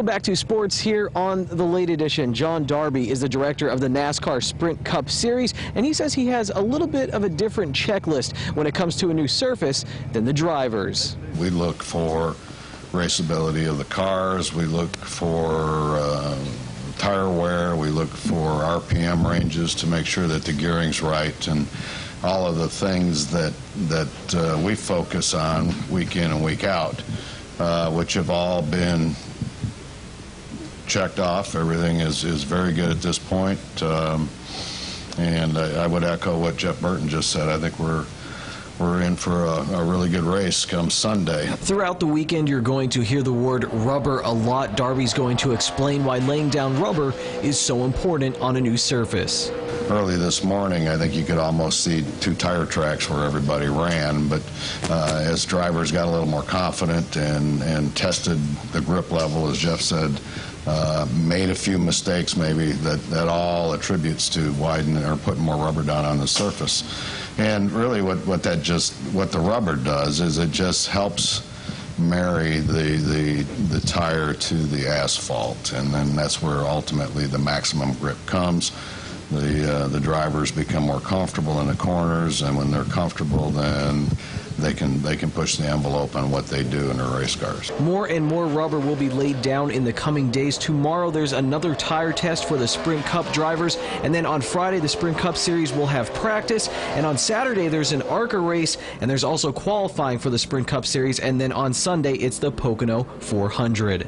back to sports here on the late edition. John Darby is the director of the NASCAR Sprint Cup Series, and he says he has a little bit of a different checklist when it comes to a new surface than the drivers. We look for raceability of the cars, we look for tire wear, we look for RPM ranges to make sure that the gearing's right, and all of the things that we focus on week in and week out, which have all been checked off. Everything is very good at this point, and I would echo what Jeff Burton just said. I think we're in for a really good race come Sunday. Throughout the weekend, you're going to hear the word rubber a lot. Darby's going to explain why laying down rubber is so important on a new surface. Early this morning, I think you could almost see two tire tracks where everybody ran, but as drivers got a little more confident and tested the grip level, as Jeff said, made a few mistakes maybe that all attributes to widening or putting more rubber down on the surface. And really what the rubber does is it just helps marry the tire to the asphalt, and then that's where ultimately the maximum grip comes. The drivers become more comfortable in the corners, and when they're comfortable, then they can push the envelope on what they do in their race cars. More and more rubber will be laid down in the coming days. Tomorrow there's another tire test for the Sprint Cup drivers, and then on Friday the Sprint Cup Series will have practice, and on Saturday there's an ARCA race, and there's also qualifying for the Sprint Cup Series, and then on Sunday it's the Pocono 400.